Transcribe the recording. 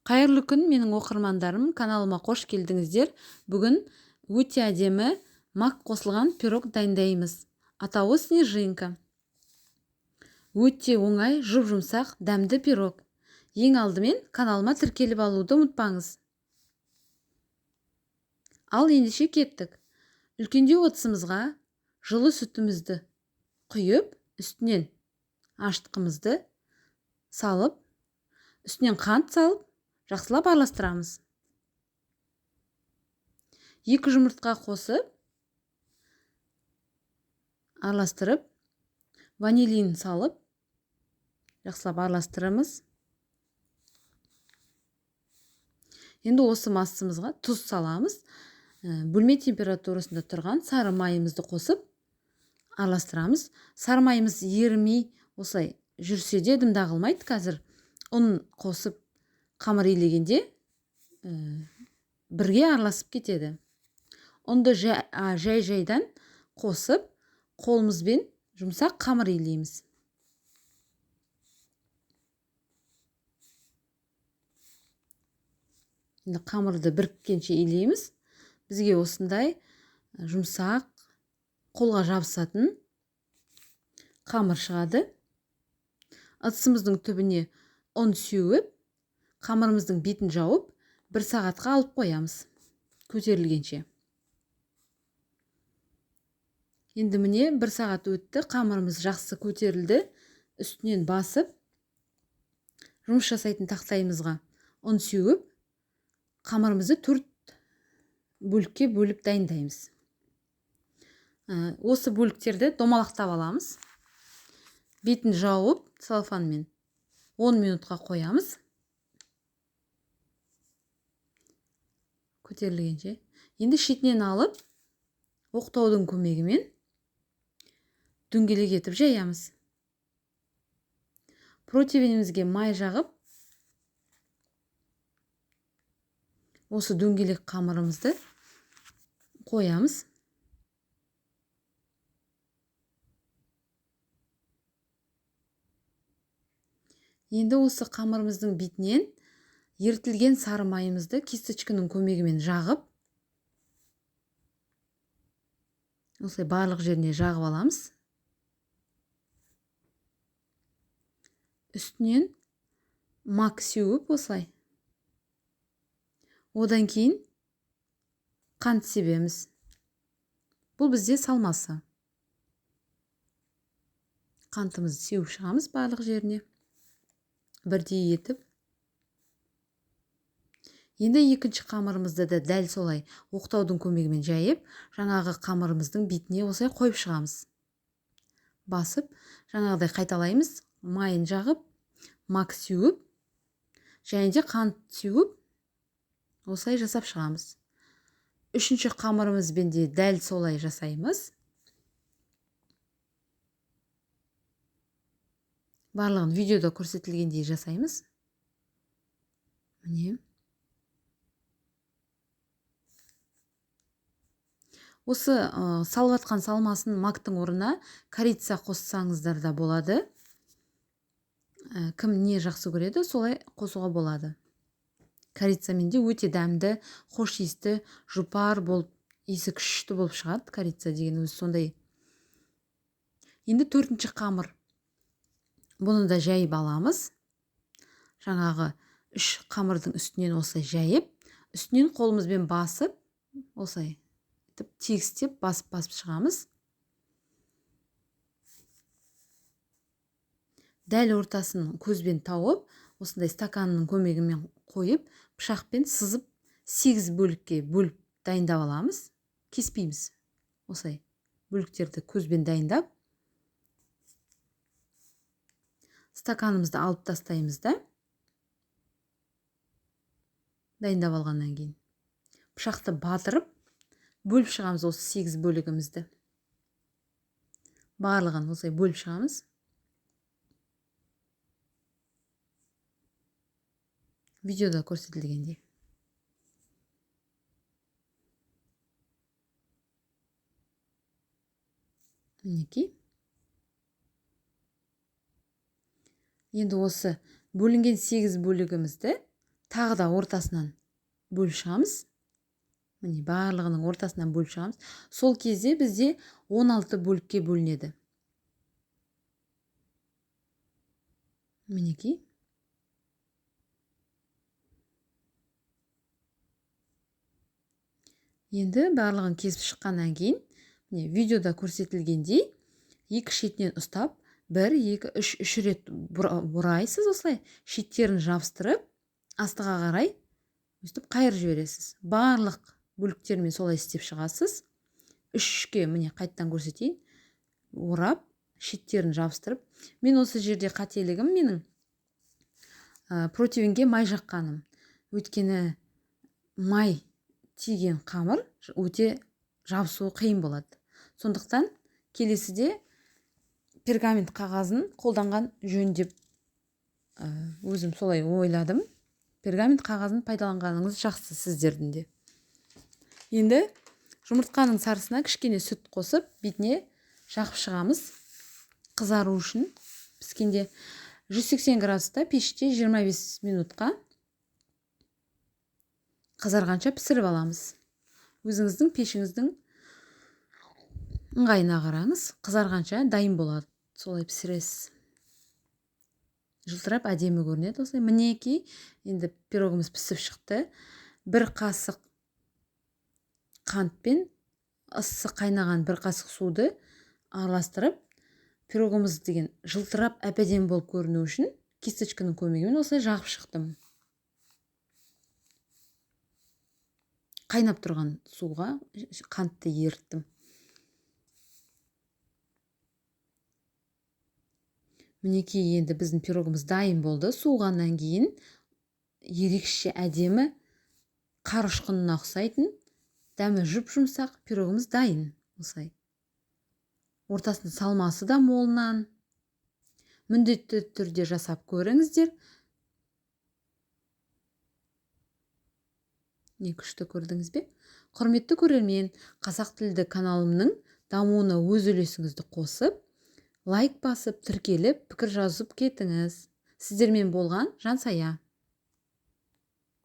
Қайырлы күн, менің оқырмандарым, каналыма қош келдіңіздер. Бүгін өте әдемі мак қосылған пирог дайындаймыз. Атауы снежинка. Өте оңай, жұп-жұмсақ, дәмді пирог. Ең алдымен каналыма тіркеліп алуды ұмытпаңыз. Ал ендеше кеттік. Үлкендеу ыдысымызға жылы сүтімізді құйып, үстінен аштықымызды салып, үстінен қант салып, жақсылап араластырамыз. 2 жұмыртқа қосып, араластырып, ванилин салып, жақсылап араластырамыз. Енді осы массамызға тұз саламыз. Бөлме температурасында тұрған сары майымызды қосып, араластырамыз. Сары майымыз ерімей, осылай жүрсе де дым қылмайды. Қазір ұн қосып, қамыр илегенде бірге араласып кетеді. Ұнды жай-жайдан қосып, қолымызбен жұмсақ қамыр илейміз. Енді қамырды біріккенше илейміз. Бізге осындай жұмсақ, қолға жабысатын қамыр шығады. Ыдысымыздың түбіне ұн сеуіп, қамырымыздың бетін жауып, 1 сағатқа алып қоямыз, көтерілгенше. Енді міне 1 сағат өтті, қамырымыз жақсы көтерілді. Үстінен басып, жұмыс жасайтын тақтайымызға ұн сеуіп, қамырымызды 4 бөлікке бөліп дайындаймыз. Осы бөліктерді домалақтап аламыз. Бетін жауып, целлофанмен 10 минутқа қоямыз. Көтерілгенше. Енді шетінен алып, оқтаудың көмегімен дөңгелек етіп жаямыз. Противенімізге май жағып, осы дөңгелек қамырымызды қоямыз. Енді осы қамырымыздың бетінен ертілген сары майымызды кисточканың көмегімен жағып, осылай барлық жеріне жағып аламыз. Үстінен мак сеуіп осылай. Одан кейін қант себеміз. Бұл бізде салмасы. Қантымызды сеуіп шығамыз барлық жеріне. Бірдей етіп. Енді екінші қамырымызды да дәл солай оқтаудың көмегімен жайып, жаңағы қамырымыздың бетіне осылай қойып шығамыз. Басып, жаңағыдай қайталаймыз. Майын жағып, мак сеуіп, және де қант сеуіп, осылай жасап шығамыз. Үшінші қамырымызбен де дәл солай жасаймыз. Барлығын видеода көрсетілгендей жасаймыз. Міне. Осы салып атқан салмасын мактың орнына корица қоссаңыздар да болады. Кім не жақсы көреді, солай қосуға болады. Корицамен де өте дәмді, хош иісті, жұпар болып, иісі күшті болып шығады. Корица деген өзі сондай. Енді 4-ші қамыр. Бұны да жайып аламыз. Жаңағы 3 қамырдың үстінен осылай жайып, үстінен қолымызбен басып, осылай тегістеп басып шығамыз. Дәл ортасын көзбен тауып, осындай стаканның көмегімен қойып, пышақпен сызып 8 бөлікке бөліп дайындап аламыз. Кеспейміз. Осылай бөліктерді көзбен дайындап, стаканымызды алып тастаймыз да. Дайындап алғаннан кейін пышақты батырып, бөліп шығамыз осы 8 бөлігімізді. Барлығын осылай бөліп шығамыз. Видеода көрсетілгендей. Мінекей. Енді осы бөлінген 8 бөлігімізді тағы да ортасынан бөліп шығамыз. Міне барлығының ортасынан бөліп шығамыз. Сол кезде бізде 16 бөлікке бөлінеді. Мінекей. Енді барлығын кесіп шыққаннан кейін, міне видеода көрсетілгендей, екі шетінен ұстап, 1, 2, 3 рет бұрайсыз осылай, шеттерін жабыстырып, астыға қарай өстіп қайырып жібересіз. Барлық бөліктермен солай істеп шығасыз. 3-ке міне қайттан көрсетейін. Орап, шеттерін жабыстырып. Мен осы жерде қателігім менің противенге май жаққаным. Өйткені май тиген қамыр өте жабысуы қиын болады. Сондықтан келесіде пергамент қағазын қолданған жөн деп өзім солай ойладым. Пергамент қағазын пайдаланғаныңыз жақсы сіздердің де. Енді жұмыртқаның сарысына кішкене сүт қосып, бетіне жақып шығамыз. Қызару үшін піскенде 180 градуста пеште 25 минутқа қызарғанша пісіріп аламыз. Өзіңіздің пешіңіздің ыңғайына қараңыз. Қызарғанша дайын болады. Солай пісіресіз. Жылтырап әдемі көрінеді осылай. Мінекей, енді пирогымыз пісіп шықты. 1 қасық қантпен ысы қайнаған 1 қасық суды араластырып, пирогымыз деген жылтырап әп-әдемі болып көріну үшін кисточканың көмегімен осылай жағып шықтым. Қайнап тұрған суға қантты еріттім. Мінекей, енді біздің пирогымыз дайын болды. Суығаннан кейін ерекше әдемі қар ұшқынына ұқсайтын дәмі жұп-жұмсақ пирогымыз дайын. Осылай. Ортасында салмасы да молынан. Міндетті түрде жасап көріңіздер. Не күшті көрдіңіз бе? Құрметті көрермен, қазақ тілді каналымның дамуына өз үлесіңізді қосып, лайк басып, тіркеліп, пікір жазып кетіңіз. Сіздермен болған Жансая.